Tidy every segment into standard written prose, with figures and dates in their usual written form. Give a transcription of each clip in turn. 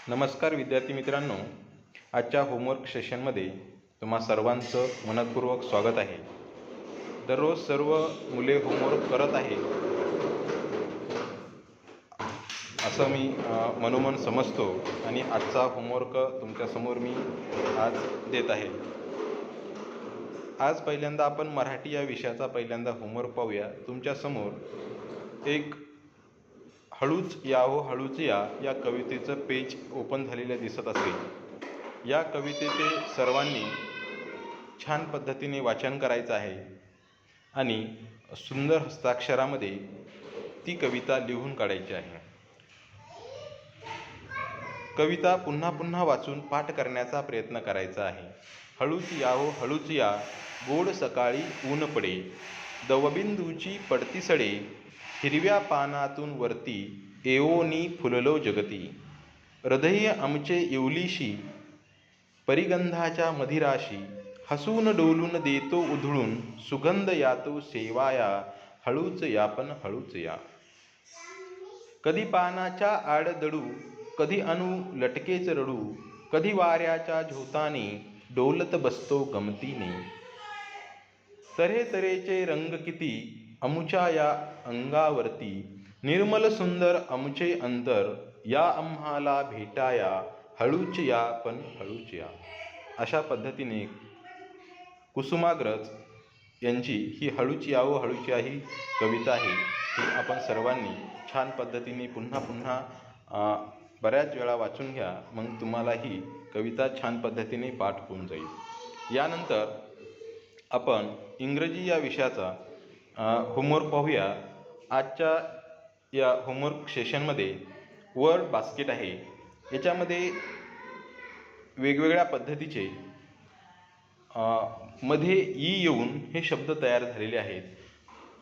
नमस्कार विद्यार्थी मित्रांनो, आजच्या होमवर्क सेशनमध्ये तुम्हा सर्वांचं मनपूर्वक स्वागत आहे। दररोज सर्व मुले होमवर्क करत आहे असं मी मनोमन समजतो आणि आजचा होमवर्क तुमच्यासमोर मी आज देत आहे। आज पहिल्यांदा आपण मराठी या विषयाचा पहिल्यांदा होमवर्क पाहूया। तुमच्यासमोर एक हळूच या हो हळूच या कवितेचं पेज ओपन झालेलं दिसत असेल। या कवितेचे सर्वांनी छान पद्धतीने वाचन करायचं आहे आणि सुंदर हस्ताक्षरामध्ये ती कविता लिहून काढायची आहे। कविता पुन्हा पुन्हा वाचून पाठ करण्याचा प्रयत्न करायचा आहे। हळूच या हो हळूच या, गोड सकाळी ऊन पडे, दवबिंदूची पडती सडे, हिरव्या पानातून वरती एवोनी फुललो जगती, हृदय आमचे येवलीशी परिगंधाच्या मधिराशी, हसून डोलून देतो उधळून सुगंध यातो सेवाया, हळूच या पण हळूच या। कधी पानाच्या आड दडू, कधी अनु लटकेच रडू, कधी वाऱ्याच्या झोताने डोलत बसतो गमतीने, तऱ्हे तऱ्हेचे रंग किती अमुच्या या अंगावरती, निर्मल सुंदर अमुचे अंतर या आम्हाला भेटाया, हळूच या पण हळूच या। अशा पद्धतीने कुसुमाग्रज यांची ही हळूच या हो हळूच या ही कविता आहे। ती आपण सर्वांनी छान पद्धतीने पुन्हा पुन्हा बऱ्याच वेळा वाचून घ्या, मग तुम्हाला ही कविता छान पद्धतीने पाठ होऊन जाईल। यानंतर आपण इंग्रजी या विषयाचा होमवर्क पाहूया। आजच्या या होमवर्क सेशनमध्ये वर्ड बास्केट आहे। याच्यामध्ये वेगवेगळ्या पद्धतीचे मध्ये ई येऊन हे शब्द तयार झालेले आहेत।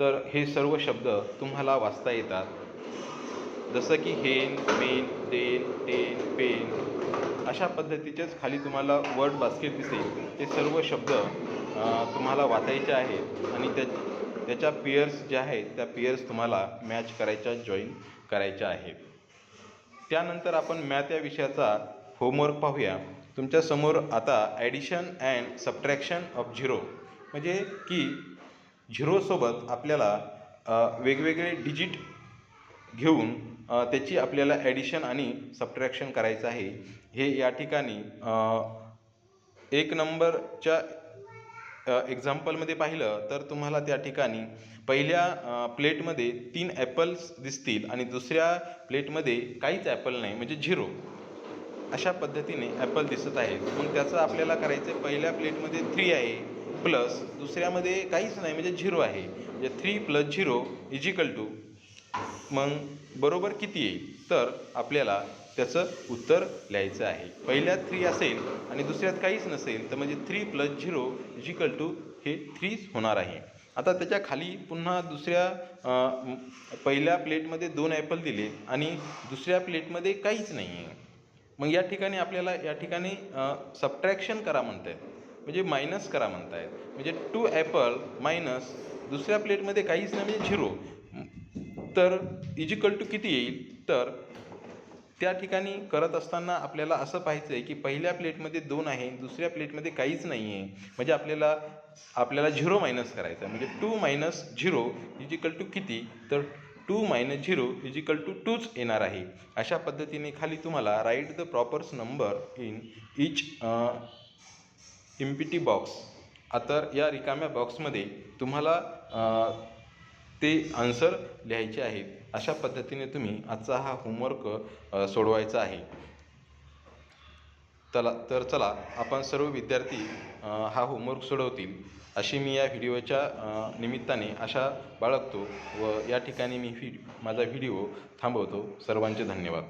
तर हे सर्व शब्द तुम्हाला वाचता येतात, जसं की हेन, मेन, देन, टेन, पेन अशा पद्धतीचेच खाली तुम्हाला वर्ड बास्केट दिसेल। ते सर्व शब्द तुम्हाला वाचायचे आहेत आणि त्याच्या पेयर्स ज्या आहेत त्या पेयर्स तुम्हाला मॅच करायच्या, जॉईन करायच्या आहेत। त्यानंतर आपण मॅथ या विषयाचा होमवर्क पाहूया। तुमच्यासमोर आता addition and subtraction of zero, म्हणजे की झिरोसोबत आपल्याला वेगवेगळे डिजिट घेऊन त्याची आपल्याला ॲडिशन आणि सबट्रॅक्शन करायचं आहे। हे या ठिकाणी 1 नंबरच्या एक्झाम्पलमध्ये पाहिलं तर तुम्हाला त्या ठिकाणी पहिल्या प्लेटमध्ये 3 ॲपल्स दिसतील आणि दुसऱ्या प्लेटमध्ये काहीच ॲपल नाही, म्हणजे झिरो। अशा पद्धतीने ॲपल दिसत आहेत। मग त्याचं आपल्याला करायचं आहे, पहिल्या प्लेटमध्ये 3 आहे प्लस दुसऱ्यामध्ये काहीच नाही म्हणजे झिरो आहे, म्हणजे 3 + 0 = मग बरोबर किती येईल, तर आपल्याला त्याचं उत्तर लिहायचं आहे। पहिल्यात 3 असेल आणि दुसऱ्यात काहीच नसेल तर म्हणजे 3 + 0 = हे 3 होणार आहे। आता त्याच्या खाली पुन्हा दुसऱ्या पहिल्या प्लेटमध्ये 2 ॲपल दिले आणि दुसऱ्या प्लेटमध्ये काहीच नाही आहे। मग या ठिकाणी आपल्याला या ठिकाणी सबट्रॅक्शन करा म्हणत आहेत, म्हणजे मायनस करा म्हणत आहेत, म्हणजे 2 ॲपल मायनस दुसऱ्या प्लेटमध्ये काहीच नाही म्हणजे झिरो, तर = किती येईल, तर त्या ठिकाणी करत असताना आपल्याला असं पाहायचं आहे की पहिल्या प्लेटमध्ये 2 आहे, दुसऱ्या प्लेटमध्ये काहीच नाही आहे, म्हणजे आपल्याला झिरो मायनस करायचं आहे, म्हणजे 2 - 0 = किती, तर 2 - 0 = 2च येणार आहे। अशा पद्धतीने खाली तुम्हाला write the प्रॉपर्स number in each empty box, आता या रिकाम्या बॉक्समध्ये तुम्हाला ते आन्सर लिहायचे आहेत। अशा पद्धतीने तुम्ही आजचा हा होमवर्क सोडवायचा आहे। चला आपण सर्व विद्यार्थी हा होमवर्क सोडवतील अशी मी या व्हिडिओच्या निमित्ताने आशा बाळगतो व या ठिकाणी मी माझा व्हिडिओ थांबवतो। सर्वांचे धन्यवाद।